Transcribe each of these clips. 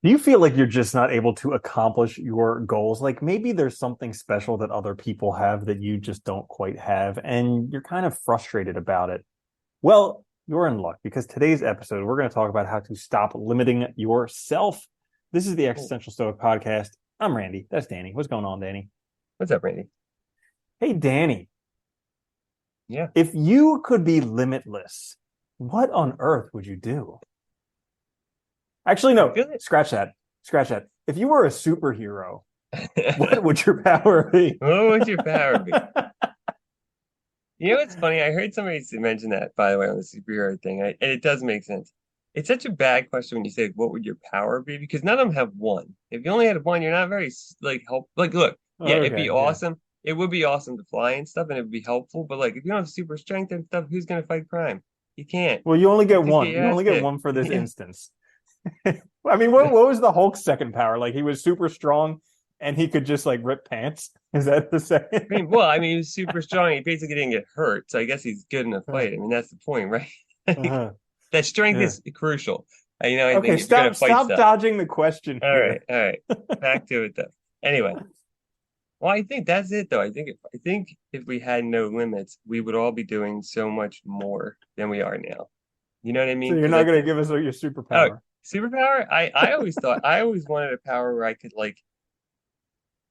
Do you feel like you're just not able to accomplish your goals? Like maybe there's something special that other people have that you just don't quite have, and you're kind of frustrated about it. Well, you're in luck because today's episode, we're going to talk about how to stop limiting yourself. This is the Cool. Existential Stoic podcast. I'm Randy. That's Danny. What's going on, Danny? What's up, Randy? Hey, Danny, Yeah, if you could be limitless, what on earth would you do? Actually, I no, feel it. scratch that. Scratch that. If you were a superhero, what would your power be? What would your power be? You know, it's funny. I heard somebody mention that, by the way, on the superhero thing, and it does make sense. It's such a bad question when you say, "What would your power be?" Because none of them have one. If you only had one, you're not very like help. Like, look, yeah, it'd be Okay, yeah. awesome. It would be awesome to fly and stuff, and it'd be helpful. But like, if you don't have super strength and stuff, who's gonna fight crime? You can't. Well, you only You get just get one. your You ass only get kicked. one for this instance. I mean, what was the Hulk's second power? Like he was super strong and he could just like rip pants. Is that the second? I mean, he was super strong. He basically didn't get hurt, so I guess he's good in a fight. I mean, that's the point, right? Uh-huh. That strength Yeah. is crucial. I Okay, think if you're gonna fight stop stuff. dodging the question All right, here. all right. Back to it though. Anyway, well, I think that's it though. I think if we had no limits, we would all be doing so much more than we are now. You know what I So mean? you're Because not I gonna think, give us your oh, superpower. superpower. I always wanted a power where I could like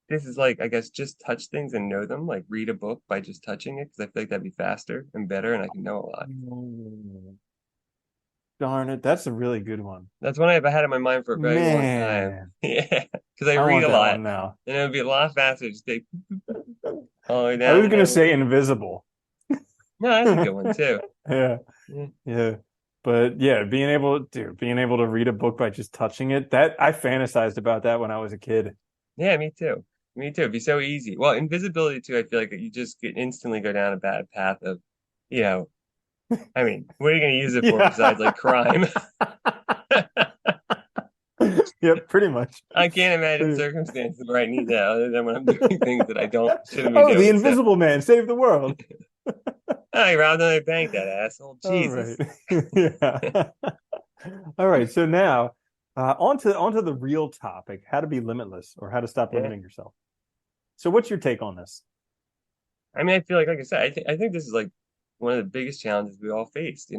this is like, I guess, just touch things and know them, like read a book by just touching it, because I feel like that'd be faster and better, and I can know a lot. Mm, darn it, that's a really good one. That's one I've had in my mind for a very long time. Man, Yeah, because I I read want a that lot, one now. and it would be a lot faster. Just take all the way I down was and gonna over. say invisible. No, that's a good one too. Yeah, Yeah, yeah. But yeah, being able to read a book by just touching it, that I fantasized about that when I was a kid. yeah, me too. Me too. It'd be so easy. Well, invisibility too. I feel like you just could instantly go down a bad path of, you know, I mean, what are you going to use it for besides like Yeah. crime? Yep, pretty much. I can't imagine Pretty- circumstances where I need that other than when I'm doing things that I don't shouldn't be Oh, the doing. So, invisible man saved the world. I robbed another bank, that asshole. All right. Jesus. Yeah. All right. So now, onto the real topic, how to be limitless or how to stop Yeah. limiting yourself. So what's your take on this? I mean, I feel like I said, I think this is like one of the biggest challenges we all faced.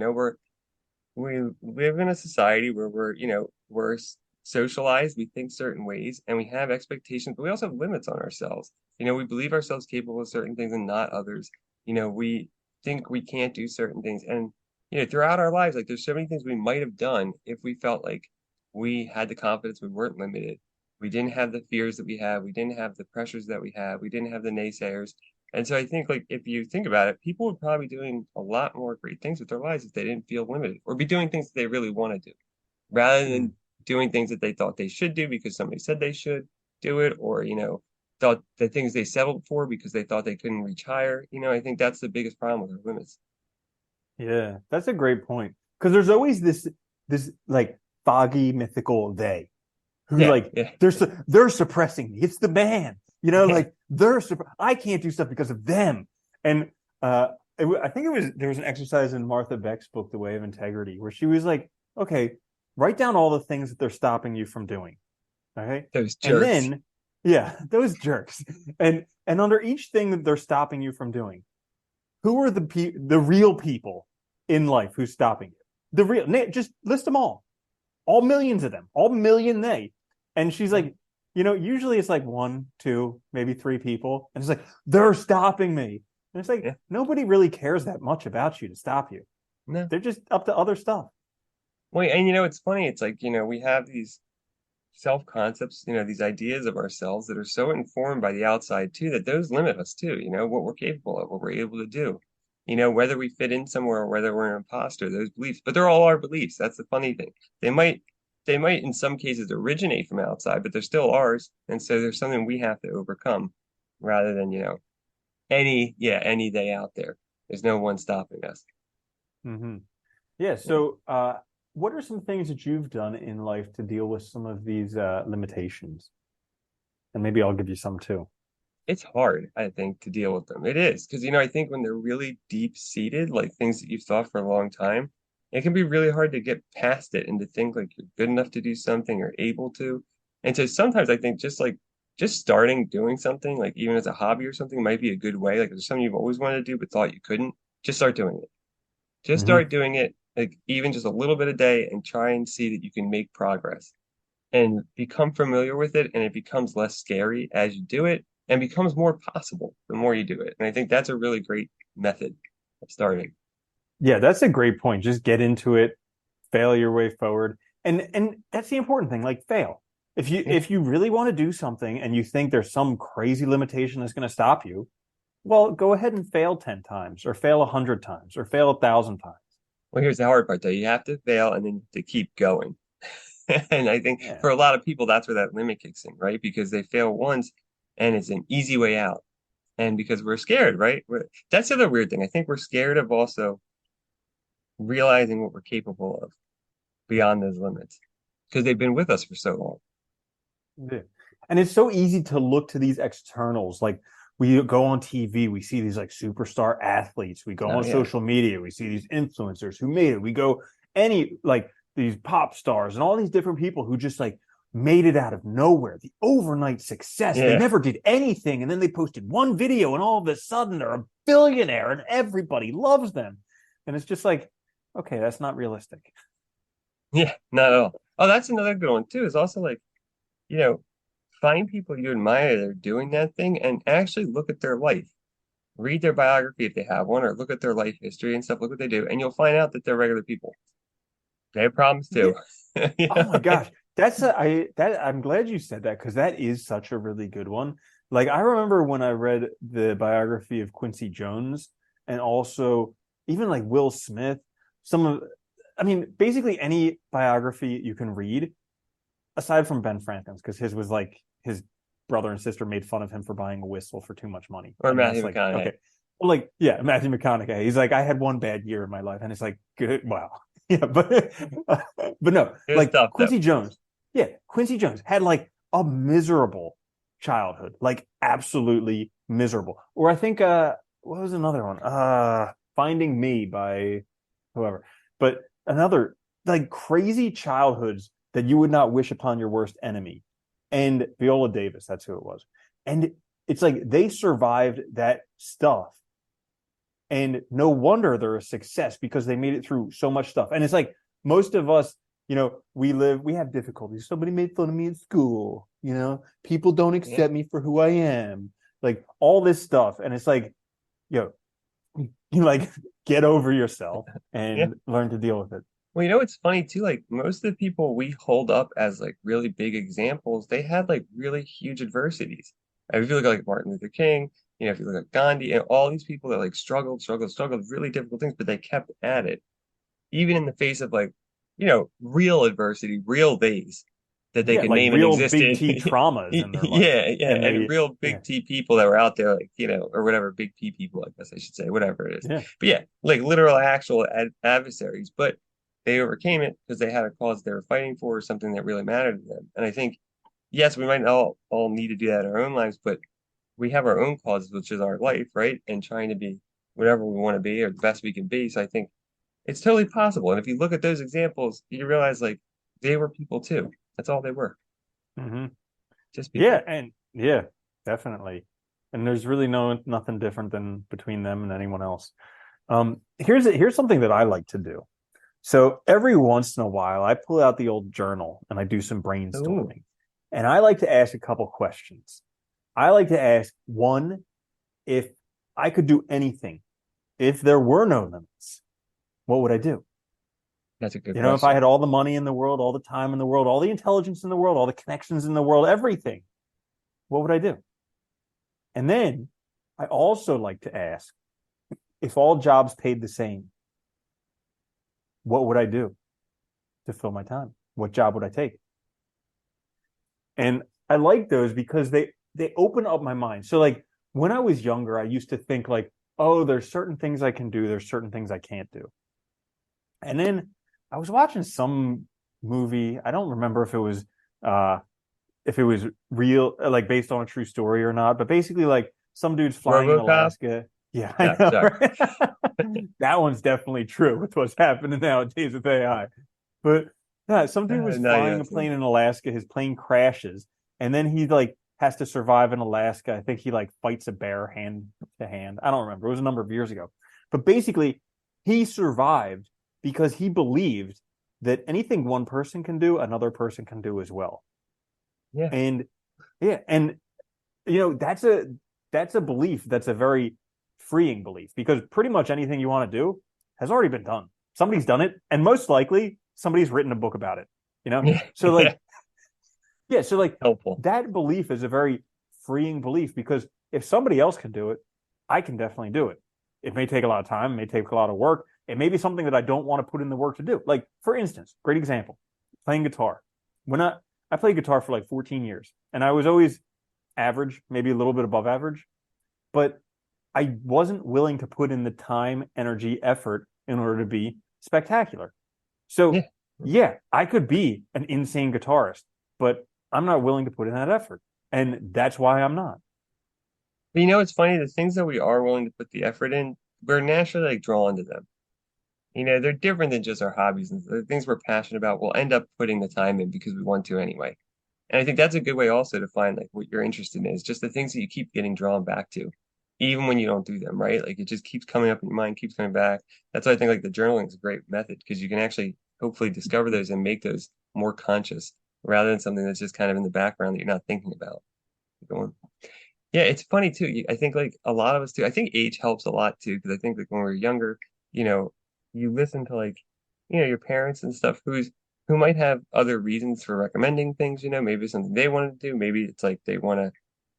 We live in a society where we're socialized, we think certain ways, and we have expectations, but we also have limits on ourselves. We believe ourselves capable of certain things and not others. We think we can't do certain things. And throughout our lives, like there's so many things we might have done if we felt like we had the confidence we weren't limited. We didn't have the fears that we have, we didn't have the pressures that we have, we didn't have the naysayers. And so I think like if you think about it, people would probably be doing a lot more great things with their lives if they didn't feel limited or be doing things that they really want to do rather Hmm. than doing things that they thought they should do because somebody said they should do it or thought the things they settled for because they thought they couldn't reach higher. I think that's the biggest problem with our limits. Yeah, that's a great point. Because there's always this like foggy mythical they who Yeah, like yeah, they're suppressing me. It's the man, yeah. like I can't do stuff because of them. And I think there was an exercise in Martha Beck's book, The Way of Integrity, where she was like, okay, write down all the things that they're stopping you from doing. Okay. Those And jerks. then, yeah, those jerks. And under each thing that they're stopping you from doing, who are the real people in life who's stopping you? The real, just list them all millions of them, all million they. And she's Yeah, like, usually it's like one, two, maybe three people. And it's like, they're stopping me. And it's like, yeah. nobody really cares that much about you to stop you. No. They're just up to other stuff. Well, and it's funny. It's like, we have these self-concepts, these ideas of ourselves that are so informed by the outside too, that those limit us too, what we're capable of, what we're able to do, whether we fit in somewhere or whether we're an imposter, those beliefs, but they're all our beliefs. That's the funny thing. They might, they might in some cases originate from outside, but they're still ours. And so there's something we have to overcome rather than, any day out there. There's no one stopping us. Mm-hmm. Yeah. Yeah. So, what are some things that you've done in life to deal with some of these limitations? And maybe I'll give you some too. It's hard, I think, to deal with them. It is because I think when they're really deep seated, like things that you've thought for a long time, It can be really hard to get past it and to think like you're good enough to do something or able to. And so sometimes I think just starting doing something, like even as a hobby or something, might be a good way. Like if there's something you've always wanted to do but thought you couldn't, just start doing it. Just Hmm. start doing it, like even just a little bit a day, and try and see that you can make progress and become familiar with it, and it becomes less scary as you do it and becomes more possible the more you do it. And I think that's a really great method of starting. Yeah, that's a great point. Just get into it, fail your way forward. And that's the important thing, like fail. Yeah. If you really want to do something and you think there's some crazy limitation that's going to stop you, well, go ahead and fail 10 times or fail 100 times or fail 1,000 times. Well, here's the hard part though. You have to fail and then you have to keep going. And I think Yeah. for a lot of people, that's where that limit kicks in, right? Because they fail once and it's an easy way out. And because we're scared, right? That's the other weird thing. I think we're scared of also realizing what we're capable of beyond those limits because they've been with us for so long. Yeah. And it's so easy to look to these externals. Like we go on TV, we see these like superstar athletes. We go Oh on yeah. social media, we see these influencers who made it. We go any like these pop stars and all these different people who just like made it out of nowhere. The overnight success. They Yeah. never did anything. And then they posted one video and all of a sudden they're a billionaire and everybody loves them. And it's just like, okay, that's not realistic. Yeah. Not at all. Oh, that's another good one too. Is also like, you know, find people you admire that are doing that thing and actually look at their life. Read their biography if they have one, or look at their life history and stuff. Look what they do, and you'll find out that they're regular people. They have problems Yeah. too. You Oh know? my gosh. I'm glad you said that because that is such a really good one. Like I remember when I read the biography of Quincy Jones and also even like Will Smith, some of I mean, basically any biography you can read, aside from Ben Franklin's, because his was like his brother and sister made fun of him for buying a whistle for too much money. Or And Matthew that's like, McConaughey. okay. Well, like, yeah, Matthew McConaughey. He's like, I had one bad year in my life. And it's like, good, wow. Yeah, but no, It was like tough though. Quincy Jones. Yeah, Quincy Jones had like a miserable childhood, like absolutely miserable. Or I think what was another one? Finding Me by whoever. But another like crazy childhoods that you would not wish upon your worst enemy. And Viola Davis, that's who it was. And it's like they survived that stuff. And no wonder they're a success because they made it through so much stuff. And it's like most of us, we have difficulties. Somebody made fun of me in school, people don't Yeah. accept me for who I am, like all this stuff. And it's like, you you like get over yourself Yeah. and learn to deal with it. Well, it's funny too. Like most of the people we hold up as like really big examples, they had like really huge adversities. And if you look at like Martin Luther King, if you look at Gandhi and all these people that like struggled, really difficult things, but they kept at it, even in the face of like, real adversity, real days that they Yeah, could like name and real big existed. T traumas in their life. Yeah, yeah, And and they, real yeah, big T people that were out there, like, or whatever, big P people, I guess I should say, whatever it is. yeah. But yeah, like literal actual adversaries, but they overcame it because they had a cause they were fighting for or something that really mattered to them. And I think, yes, we might all need to do that in our own lives, but we have our own causes, which is our life, right? And trying to be whatever we want to be or the best we can be. So I think it's totally possible. And if you look at those examples, you realize like they were people too. That's all they were, Hmm. just Yeah, people. and yeah, definitely. And there's really nothing different than between them and anyone else. Here's something that I like to do. So every once in a while, I pull out the old journal and I do some Ooh, brainstorming. And I like to ask a couple questions. I like to ask one, if I could do anything, if there were no limits, what would I do? that's a good If I question. had all the money in the world, all the time in the world, all the intelligence in the world, all the connections in the world, everything, what would I do? And then I also like to ask, if all jobs paid the same, what would I do to fill my time? What job would I take? And I like those because they open up my mind. So like when I was younger, I used to think like, oh, there's certain things I can do, there's certain things I can't do. And then I was watching some movie. I don't remember uh if it was real, like based on a true story or not, but basically like some dude's flying in RoboCop. Alaska. Yeah, I No, know. sorry. Right? That one's definitely true with what's happening nowadays with AI. But yeah, some dude was No, yeah, flying a that's funny. plane in Alaska. His plane crashes, and then he like has to survive in Alaska. I think he like fights a bear hand to hand. I don't remember. It was a number of years ago. But basically, he survived because he believed that anything one person can do, another person can do as well. Yeah, And yeah, and that's a belief that's a very freeing belief because pretty much anything you want to do has already been done. Somebody's done it, and most likely somebody's written a book about it. You know, yeah, so yeah. like yeah, so like Helpful. that belief is a very freeing belief because if somebody else can do it, I can definitely do it. It may take a lot of time, it may take a lot of work. It may be something that I don't want to put in the work to do. Like for instance, great example, playing guitar. When I played guitar for like 14 years, and I was always average, maybe a little bit above average, but I wasn't willing to put in the time, energy, effort in order to be spectacular. So, Yeah. yeah, I could be an insane guitarist, but I'm not willing to put in that effort. And that's why I'm not. But you know, it's funny, the things that we are willing to put the effort in, we're naturally like drawn to them. You know, they're different than just our hobbies and the things we're passionate about. We'll end up putting the time in because we want to anyway. And I think that's a good way also to find like what you're interested in is just the things that you keep getting drawn back to, even when you don't do them, right? Like it just keeps coming up in your mind, keeps coming back. That's why I think like the journaling is a great method because you can actually hopefully discover those and make those more conscious rather than something that's just kind of in the background that you're not thinking about. Going, yeah, it's funny too. I think like a lot of us too. I think age helps a lot too because I think like when we're younger, you know, you listen to like, your parents and stuff who might have other reasons for recommending things. You know, maybe it's something they want to do. Maybe it's like they want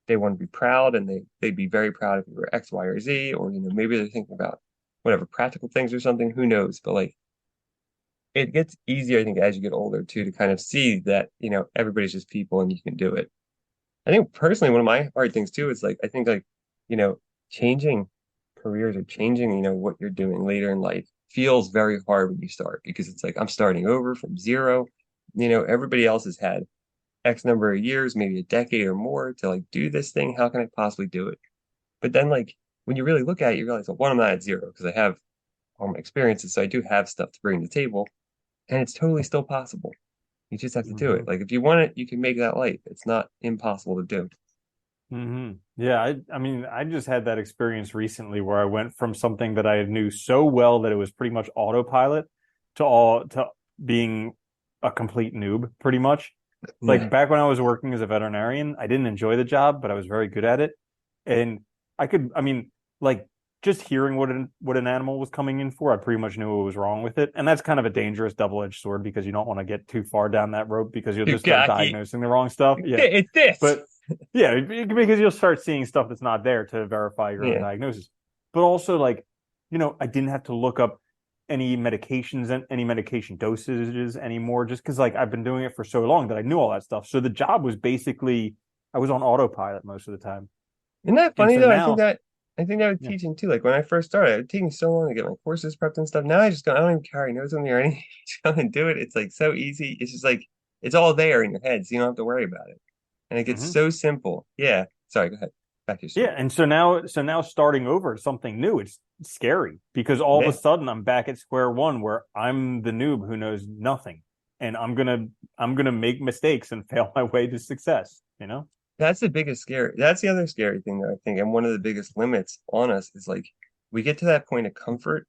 to be proud and they'd be very proud if you were X, Y, or Z, or maybe they're thinking about whatever practical things or something. Who knows? But like it gets easier, I think, as you get older too, to kind of see that everybody's just people and you can do it. I think personally, one of my hard things too is like I think like you know changing careers or changing what you're doing later in life feels very hard when you start because it's like I'm starting over from zero. Everybody else has had X number of years, maybe a decade or more to like do this thing. How can I possibly do it? But then like when you really look at it, you realize, well, one, I'm not at zero because I have all my experiences, so I do have stuff to bring to the table, and it's totally still possible. You just have to do Mm-hmm. it. Like if you want it, you can make that life. It's not impossible to do. Mm-hmm. Yeah, I mean, I just had that experience recently where I went from something that I knew so well that it was pretty much autopilot to being a complete noob, pretty much. Yeah. Like back when I was working as a veterinarian, I didn't enjoy the job, but I was very good at it. And I mean, like just hearing what an animal was coming in for, I pretty much knew what was wrong with it. And that's kind of a dangerous double-edged sword because you don't want to get too far down that road because you'll Too just start cocky. diagnosing the wrong stuff. Yeah. It's this. But yeah, because you'll start seeing stuff that's not there to verify your own Yeah. diagnosis. But also, like, I didn't have to look up any medications and any medication dosages anymore, just because like I've been doing it for so long that I knew all that stuff. So the job was basically I was on autopilot most of the time. Isn't that And funny so though? I think now, that I think that with yeah, teaching too. Like when I first started, it would take me so long to get my courses prepped and stuff. Now I just go, I don't even carry notes with me or anything. Just go and do it. It's like so easy. It's just like it's all there in your head, so you don't have to worry about it. And it gets hmm so simple. Yeah. Sorry, go ahead. Back to your story. yeah. And so now starting over something new, it's scary because all of a Yeah. sudden I'm back at square one where I'm the noob who knows nothing. And I'm gonna make mistakes and fail my way to success, you know? That's the biggest scary. That's the other scary thing that I think, and one of the biggest limits on us is like we get to that point of comfort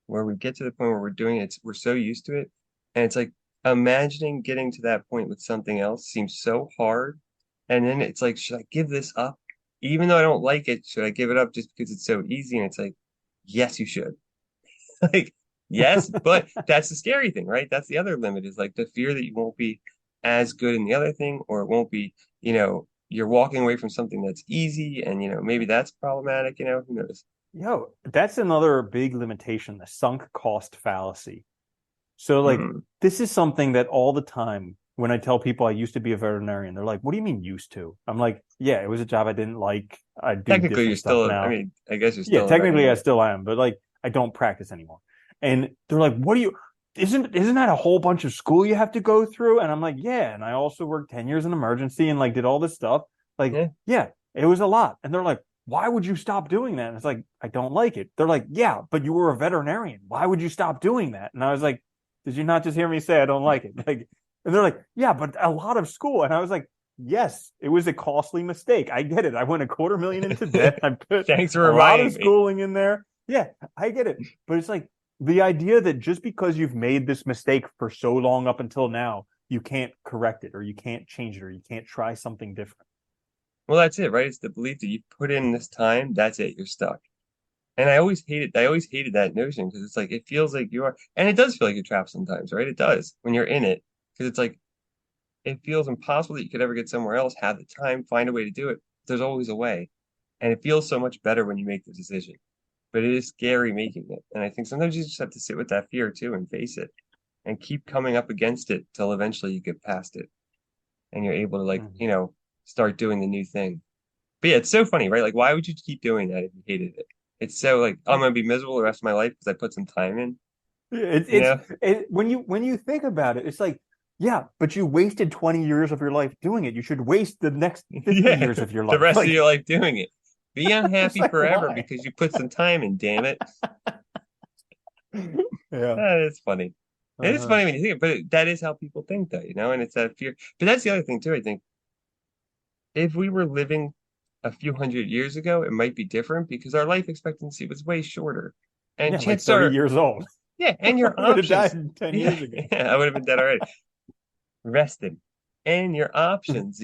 where we get to the point where we're doing it, we're so used to it, and it's like imagining getting to that point with something else seems so hard, and then it's like, should I give this up? Even though I don't like it, should I give it up just because it's so easy? And it's like, yes, you should. Like, yes, but that's the scary thing, right? That's the other limit is like the fear that you won't be as good in the other thing, or it won't be, you're walking away from something that's easy and, maybe that's problematic, who knows? Yo, that's another big limitation, the sunk cost fallacy. So, like, Hmm. this is something that all the time when I tell people I used to be a veterinarian, they're like, what do you mean used to? I'm like, yeah, it was a job I didn't like. I do Technically, you're different stuff still, I now. mean, I guess you're Yeah, still a technically I veterinarian. still am, but like, I don't practice anymore. And they're like, what do you, isn't that a whole bunch of school you have to go through? And I'm like, yeah. And I also worked 10 years in emergency and like did all this stuff. Like, Yeah. yeah, it was a lot. And they're like, why would you stop doing that? And it's like, I don't like it. They're like, yeah, but you were a veterinarian. Why would you stop doing that? And I was like, did you not just hear me say I don't like it? Like, and they're like, yeah, but a lot of school. And I was like, yes, it was a costly mistake. I get it. I went 250,000 into debt. I put Thanks for a lot of reminding me. schooling in there. Yeah, I get it. But it's like the idea that just because you've made this mistake for so long up until now, you can't correct it or you can't change it or you can't try something different. Well, that's it, right? It's the belief that you put in this time, that's it, you're stuck. And I always hated that notion because it's like it feels like you are, and it does feel like you're trapped sometimes, right? It does when you're in it because it's like it feels impossible that you could ever get somewhere else, have the time, find a way to do it. There's always a way. And it feels so much better when you make the decision. But it is scary making it. And I think sometimes you just have to sit with that fear too and face it and keep coming up against it till eventually you get past it and you're able to like, Mm-hmm. start doing the new thing. But yeah, it's so funny, right? Like, why would you keep doing that if you hated it? It's so like, oh, I'm gonna be miserable the rest of my life because I put some time in, It, you it's know? when you think about it, it's like, yeah, but you wasted 20 years of your life doing it. You should waste the next 50 Yeah, years of your the life. rest of Like, your life doing it. Be it's unhappy like forever why? because you put some time in, damn it. Yeah. It's funny. It is Uh-huh. funny when you think it, but that is how people think, though, and it's that fear. But that's the other thing, too. I think if we were living a few hundred years ago, it might be different because our life expectancy was way shorter. And Yeah, like chances 30 are, years old. yeah, and I your would have options, died 10 yeah, years ago. yeah, I would have been dead already, rested. And your options,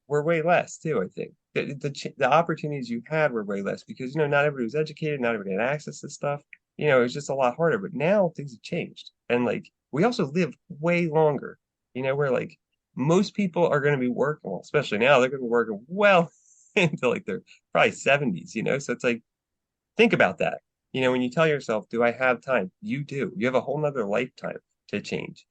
were way less, too, I think. The opportunities you had were way less because, not everybody was educated, not everybody had access to stuff. It was just a lot harder. But now things have changed. And like, we also live way longer, where like most people are going to be working, well, especially now, they're going to be working well into like their probably 70s. So it's like, think about that. When you tell yourself, do I have time? You do. You have a whole nother lifetime to change.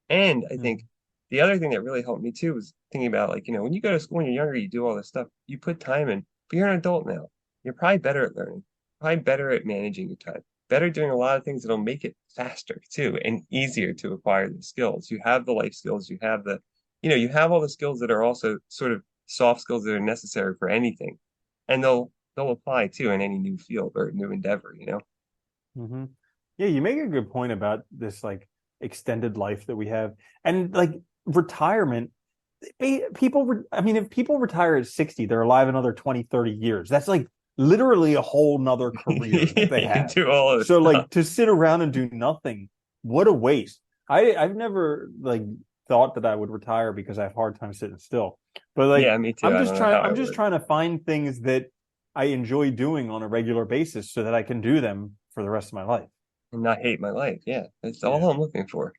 And I think Mhm. the other thing that really helped me too was thinking about like, when you go to school when you're younger, you do all this stuff, you put time in, but you're an adult now. You're probably better at learning, probably better at managing your time, better doing a lot of things that'll make it faster too and easier to acquire the skills. You have the life skills, you have all the skills that are also sort of soft skills that are necessary for anything. And they'll apply too in any new field or new endeavor. Mhm. Yeah, you make a good point about this like extended life that we have. And like retirement, I mean, if people retire at 60, they're alive another 20, 30 years. That's like literally a whole nother career that they have. Do all of the So stuff. like to sit around and do nothing, what a waste. I've never like thought that I would retire because I have a hard time sitting still. But like Yeah, me too. I don't know how I I'm just would. trying to find things that I enjoy doing on a regular basis so that I can do them for the rest of my life. And not hate my life. Yeah, that's Yeah. all I'm looking for.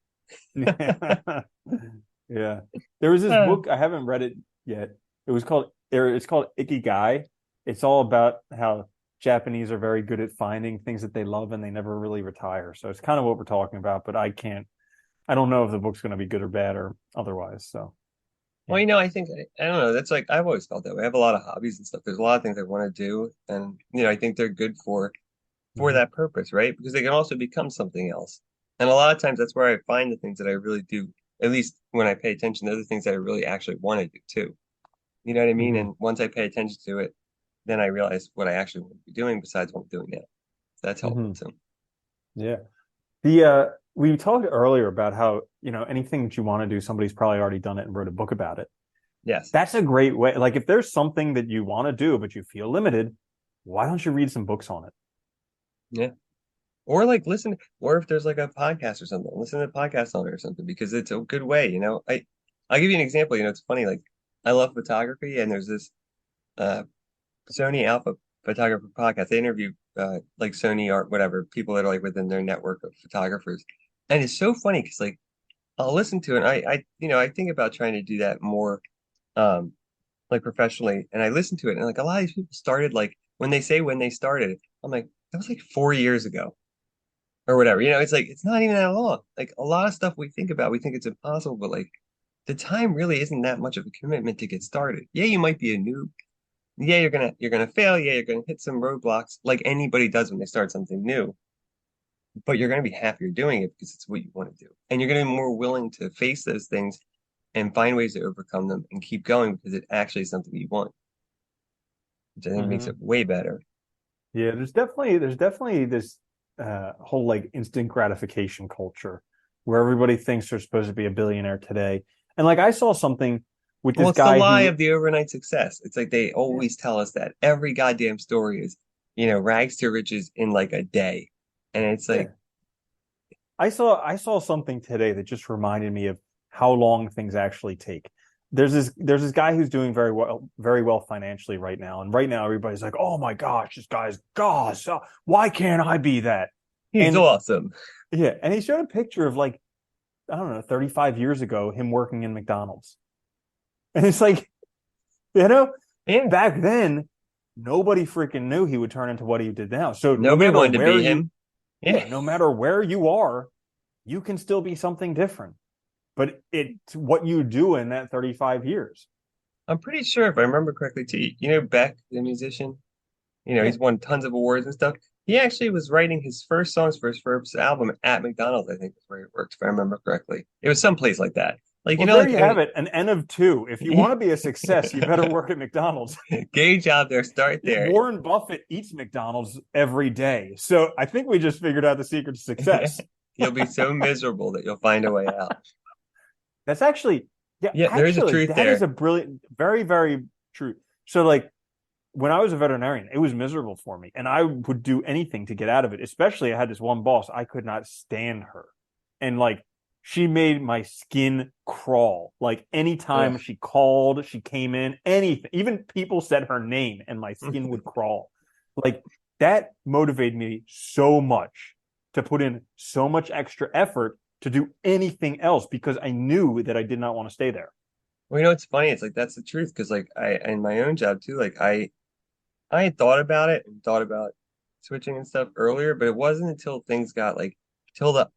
Yeah. There was this Uh, book, I haven't read it yet. It's called Ikigai. It's all about how Japanese are very good at finding things that they love and they never really retire. So it's kind of what we're talking about, but I don't know if the book's going to be good or bad or otherwise. So, well, yeah. I think I don't know. That's like I've always felt that way. I have a lot of hobbies and stuff. There's a lot of things I want to do, and I think they're good for Hmm. that purpose, right? Because they can also become something else. And a lot of times that's where I find the things that I really do. At least when I pay attention, they're the things that I really actually want to do too. You know what I mean? Hmm. And once I pay attention to it, then I realize what I actually want to be doing besides what I'm doing now. That's helpful Hmm. too. Yeah. The we talked earlier about how, anything that you want to do, somebody's probably already done it and wrote a book about it. Yes. That's a great way. Like if there's something that you want to do, but you feel limited, why don't you read some books on it? Yeah. Or like listen, or if there's like a podcast or something, listen to the podcast on it or something because it's a good way. I'll give you an example. It's funny. Like I love photography, and there's this uh Sony Alpha photographer podcast. They interview like Sony or whatever people that are like within their network of photographers, and it's so funny because like I'll listen to it. And I think about trying to do that more um like professionally, and I listen to it, and like a lot of these people started like when they started, I'm like that was like 4 years ago or whatever. It's like it's not even that long. Like a lot of stuff we think about, we think it's impossible, but like the time really isn't that much of a commitment to get started. Yeah, you might be a noob. Yeah, you're gonna fail. Yeah, you're gonna hit some roadblocks like anybody does when they start something new. But you're gonna be happier doing it because it's what you want to do. And you're gonna be more willing to face those things and find ways to overcome them and keep going because it actually is something you want. which I think makes it Hmm. way better. Yeah, there's definitely this whole like instant gratification culture where everybody thinks they're supposed to be a billionaire today. And like I saw something with Well, this it's the guy lie who, of the overnight success. It's like they yeah, always tell us that every goddamn story is, rags to riches in like a day. And it's yeah. like, I saw something today that just reminded me of how long things actually take. There's this guy who's doing very well financially right now, and right now everybody's like, "Oh my gosh, this guy's gosh, why can't I be that?" he's And awesome. yeah, and he showed a picture of like I don't know, 35 years ago, him working in McDonald's, and it's like you know, Yeah. back then nobody freaking knew he would turn into what he did now. So no Nobody matter wanted to where be you, him. Yeah. yeah, no matter where you are, you can still be something different. But it's what you do in that 35 years. I'm pretty sure if I remember correctly too, Beck, the musician, Yeah. he's won tons of awards and stuff. He actually was writing his first songs for his first album at McDonald's, I think is where he worked, if I remember correctly. It was someplace like that. Like, Well, there like you have it, an N of two. If you want to be a success, you better work at McDonald's. get a job there, start there. Warren Buffett eats McDonald's every day. So I think we just figured out the secret to success. You'll be so miserable that you'll find a way out. That's actually, yeah, Yeah, there is a actually, truth that is there. a brilliant, very, very true. So, like, when I was a veterinarian, it was miserable for me, and I would do anything to get out of it. Especially, I had this one boss, I could not stand her, and like she made my skin crawl. Like Ugh. anytime she called, she came in, anything, even people said her name, and my skin would crawl. Like that motivated me so much to put in so much extra effort to do anything else because I knew that I did not want to stay there. Well, it's funny. It's like that's the truth because like I in my own job too, like I had thought about it and thought about switching and stuff earlier, but it wasn't until things got like till the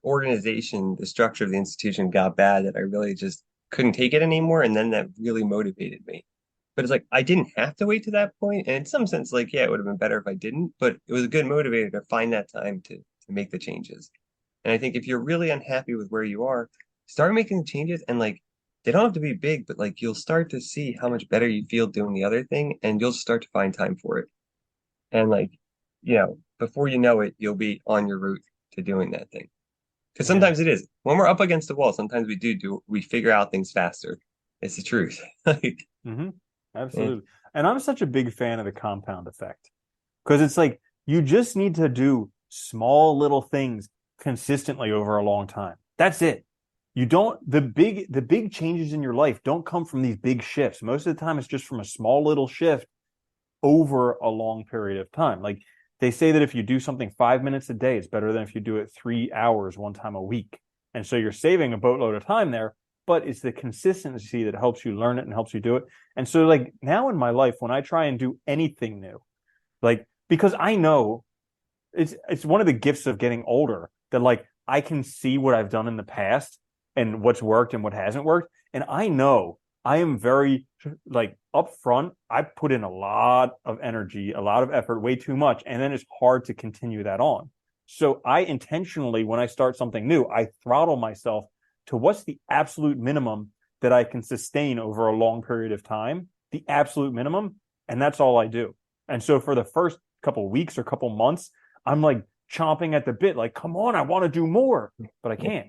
organization, the structure of the institution got bad that I really just couldn't take it anymore. And then that really motivated me. But it's like I didn't have to wait to that point. And in some sense, like, yeah, it would have been better if I didn't, but it was a good motivator to find that time to make the changes. And I think if you're really unhappy with where you are, start making the changes and like they don't have to be big, but like you'll start to see how much better you feel doing the other thing and you'll start to find time for it. And like, before you know it, you'll be on your route to doing that thing. Because Yeah. sometimes it is. When we're up against the wall, sometimes we figure out things faster. It's the truth. Like, Mm-hmm. eh, Absolutely. And I'm such a big fan of the compound effect because it's like you just need to do small little things consistently over a long time. That's it. You don't the big changes in your life don't come from these big shifts. Most of the time it's just from a small little shift over a long period of time. Like they say that if you do something 5 minutes a day, it's better than if you do it 3 hours one time a week. And so you're saving a boatload of time there, but it's the consistency that helps you learn it and helps you do it. And so, like now in my life, when I try and do anything new, like because I know it's one of the gifts of getting older that like I can see what I've done in the past and what's worked and what hasn't worked. And I know I am very like upfront. I put in a lot of energy, a lot of effort, way too much, and then it's hard to continue that on. So I intentionally, when I start something new, I throttle myself to what's the absolute minimum that I can sustain over a long period of time, the absolute minimum, and that's all I do. And so for the first couple of weeks or couple months, I'm like chomping at the bit, like, come on, I want to do more, but I yeah, can't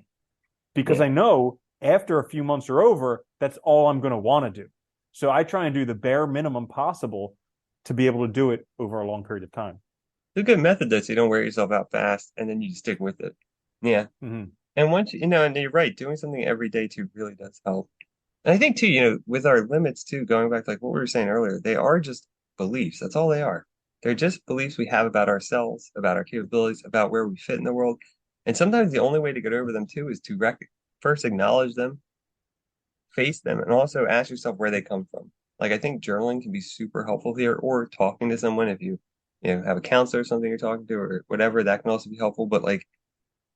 because yeah. I know after a few months are over, that's all I'm going to want to do. So I try and do the bare minimum possible to be able to do it over a long period of time. It's a good method though, so you don't wear yourself out fast and then you just stick with it. Yeah. Mm-hmm. And once and you're right, doing something every day too really does help. And I think too, with our limits too, going back to like what we were saying earlier, they are just beliefs. That's all they are. They're just beliefs we have about ourselves, about our capabilities, about where we fit in the world. And sometimes the only way to get over them too is to first acknowledge them, face them, and also ask yourself where they come from. Like I think journaling can be super helpful here, or talking to someone if you have a counselor or something you're talking to, or whatever, that can also be helpful. But like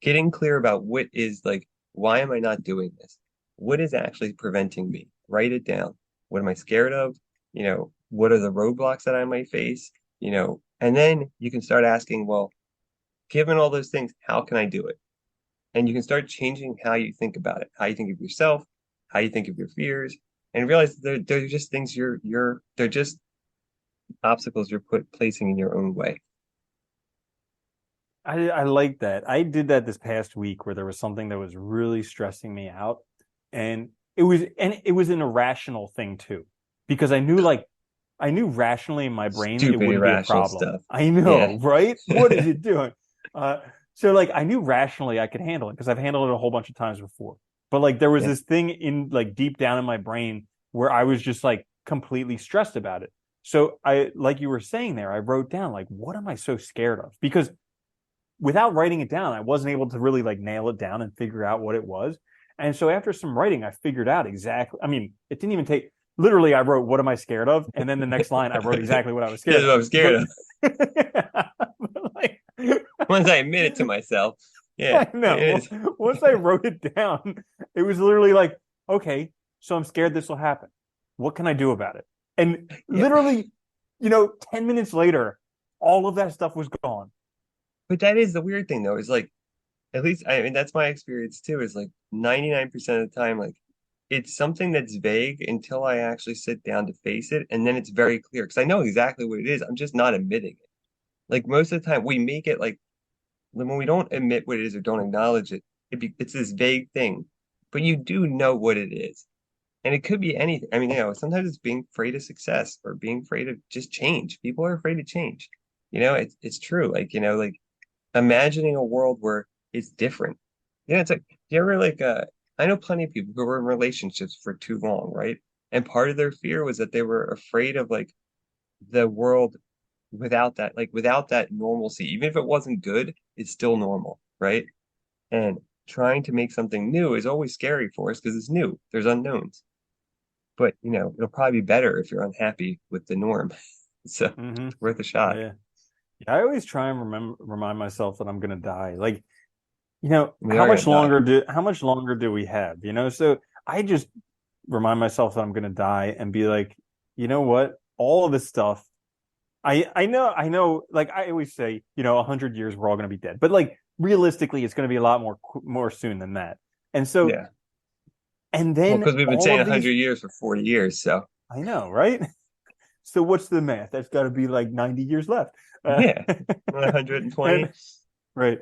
getting clear about what is like, why am I not doing this? What is actually preventing me? Write it down. What am I scared of? What are the roadblocks that I might face? And then you can start asking, well, given all those things, how can I do it? And you can start changing how you think about it, how you think of yourself, how you think of your fears, and realize they're just things they're just obstacles you're placing in your own way. I like that. I did that this past week where there was something that was really stressing me out, and it was an irrational thing too, because I knew rationally in my brain it Stupid, wouldn't be a irrational problem. stuff. I Yeah. know, right? What is it doing? Uh, so like I knew rationally I could handle it because I've handled it a whole bunch of times before. But like there was Yeah. this thing in like deep down in my brain where I was just like completely stressed about it. So I, like you were saying there, I wrote down like, what am I so scared of? Because without writing it down, I wasn't able to really like nail it down and figure out what it was. And so after some writing, I figured out exactly. I mean, it didn't even take. Literally, I wrote, "What am I scared of?" And then the next line, I wrote exactly what I was That's scared what of. I'm scared But, of. but like, Once I admit it to myself, yeah, I it know. is. Once I wrote it down, it was literally like, okay, so I'm scared this will happen. What can I do about it? And Yeah. literally, 10 minutes later, all of that stuff was gone. But that is the weird thing though, is like at least I mean that's my experience too, is like 99% of the time, like it's something that's vague until I actually sit down to face it, and then it's very clear because I know exactly what it is. I'm just not admitting it. Like most of the time we make it like when we don't admit what it is or don't acknowledge it, it's this vague thing. But you do know what it is. And it could be anything. I mean, sometimes it's being afraid of success or being afraid of just change. People are afraid of change. It's true. Like, like imagining a world where it's different. It's like, do you ever like I know plenty of people who were in relationships for too long, right? And part of their fear was that they were afraid of like the world without that normalcy. Even if it wasn't good, it's still normal, right? And trying to make something new is always scary for us because it's new. There's unknowns. But it'll probably be better if you're unhappy with the norm. So Hmm. it's worth a shot. Yeah. Yeah, I always try and remind myself that I'm gonna die. Like, We are gonna die. how much longer do we have? So I just remind myself that I'm gonna die and be like, you know what? All of this stuff, I know, like I always say, 100 years we're all gonna be dead. But like realistically, it's gonna be a lot more soon than that. And so, Yeah. and Well, then because we've been all saying of these, 100 years for 40 years, so I know, right? So what's the math? That's got to be like 90 years left. yeah, 120. And right.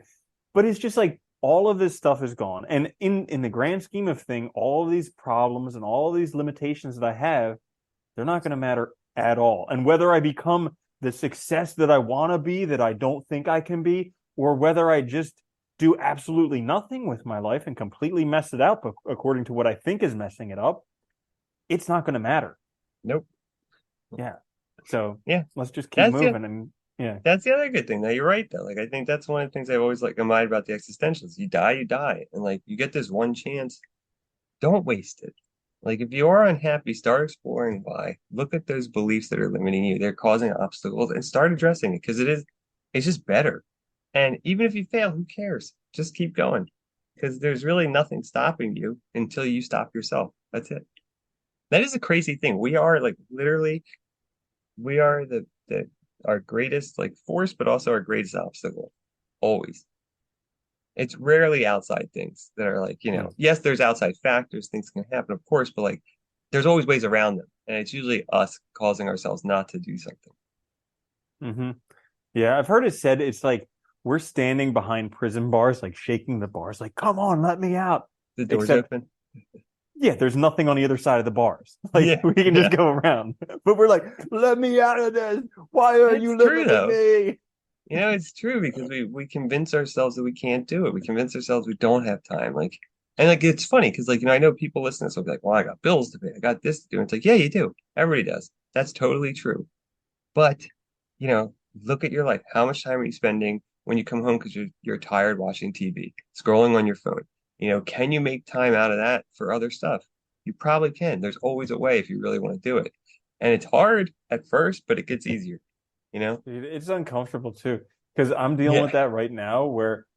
But it's just like all of this stuff is gone. And in the grand scheme of thing, all of these problems and all of these limitations that I have, they're not going to matter at all. And whether I become the success that I want to be, that I don't think I can be, or whether I just do absolutely nothing with my life and completely mess it up according to what I think is messing it up, it's not going to matter. Nope. Yeah. So Yeah, let's just keep that's the moving and yeah. that's the other good thing. Though you're right though. Like I think that's one of the things I've always like admired about the existentials. You die, and like you get this one chance. Don't waste it. Like if you are unhappy, start exploring why. Look at those beliefs that are limiting you. They're causing obstacles, and start addressing it because it's just better. And even if you fail, who cares? Just keep going because there's really nothing stopping you until you stop yourself. That's it. That is a crazy thing. We are like literally, we are the our greatest like force, but also our greatest obstacle. Always. It's rarely outside things that are like, Hmm. yes, there's outside factors, things can happen, of course, but like there's always ways around them. And it's usually us causing ourselves not to do something. Hmm. Yeah, I've heard it said it's like we're standing behind prison bars, like shaking the bars, like, come on, let me out. The door's Except, open. yeah, there's nothing on the other side of the bars. Like Yeah, we can just yeah. go around. But we're like, let me out of this. Why are It's you true limiting though. me? It's true because we convince ourselves that we can't do it. We convince ourselves we don't have time. Like, and like it's funny because like I know people listening to this will be like, "Well, I got bills to pay. I got this to do." And it's like, yeah, you do. Everybody does. That's totally true. But you know, look at your life. How much time are you spending when you come home because you're tired watching TV, scrolling on your phone? Can you make time out of that for other stuff? You probably can. There's always a way if you really want to do it. And it's hard at first, but it gets easier, you know? Dude, it's uncomfortable too. Because I'm dealing Yeah. with that right now where,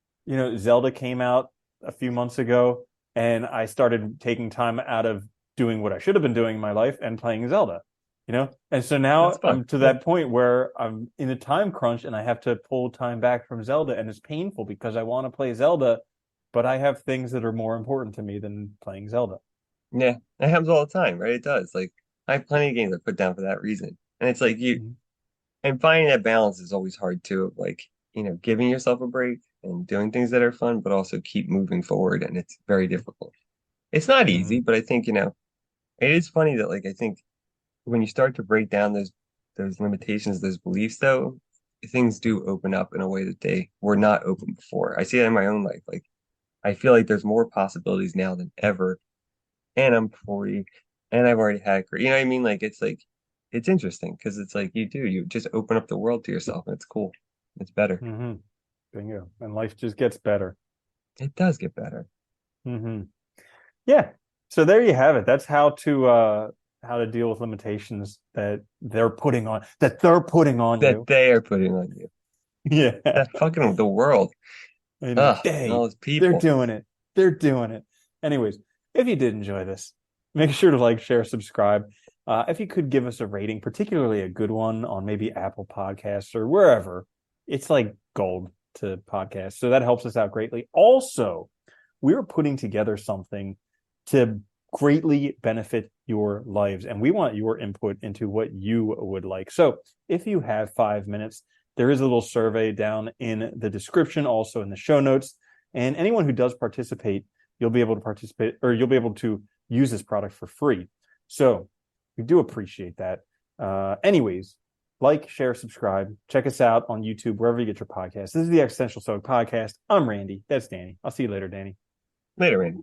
Zelda came out a few months ago and I started taking time out of doing what I should have been doing in my life and playing Zelda. And so That's now fun. I'm to Yeah. that point where I'm in a time crunch and I have to pull time back from Zelda and it's painful because I want to play Zelda, but I have things that are more important to me than playing Zelda. Yeah. It happens all the time, right? It does. Like I have plenty of games I put down for that reason. And it's like Mhm. And finding that balance is always hard too, of like, giving yourself a break and doing things that are fun, but also keep moving forward. And it's very difficult. It's not easy, Hmm. but I think, it is funny that like I think when you start to break down those limitations, those beliefs though, things do open up in a way that they were not open before. I see it in my own life. Like I feel like there's more possibilities now than ever, and I'm 40 and I've already had a career. You know what I mean? Like it's interesting because it's like you just open up the world to yourself and it's cool. It's better. Hmm. Bingo. And life just gets better. It does get better. Hmm. Yeah. So there you have it. That's how to deal with limitations that they're putting on That you. they are putting on you. Yeah. That fucking the world. And Ugh, and all hey, those they're people. doing it. They're doing it. Anyways, if you did enjoy this, make sure to like, share, subscribe. If you could give us a rating, particularly a good one on maybe Apple Podcasts or wherever, it's like gold to podcasts. So that helps us out greatly. Also, we're putting together something to greatly benefit your lives, and we want your input into what you would like. So if you have 5 minutes, there is a little survey down in the description, also in the show notes. And anyone who does participate, you'll be able to participate, or you'll be able to use this product for free. So we do appreciate that. Anyways, like, share, subscribe. Check us out on YouTube, wherever you get your podcasts. This is the Existential Stoic Podcast. I'm Randy. That's Danny. I'll see you later, Danny. Later, Randy.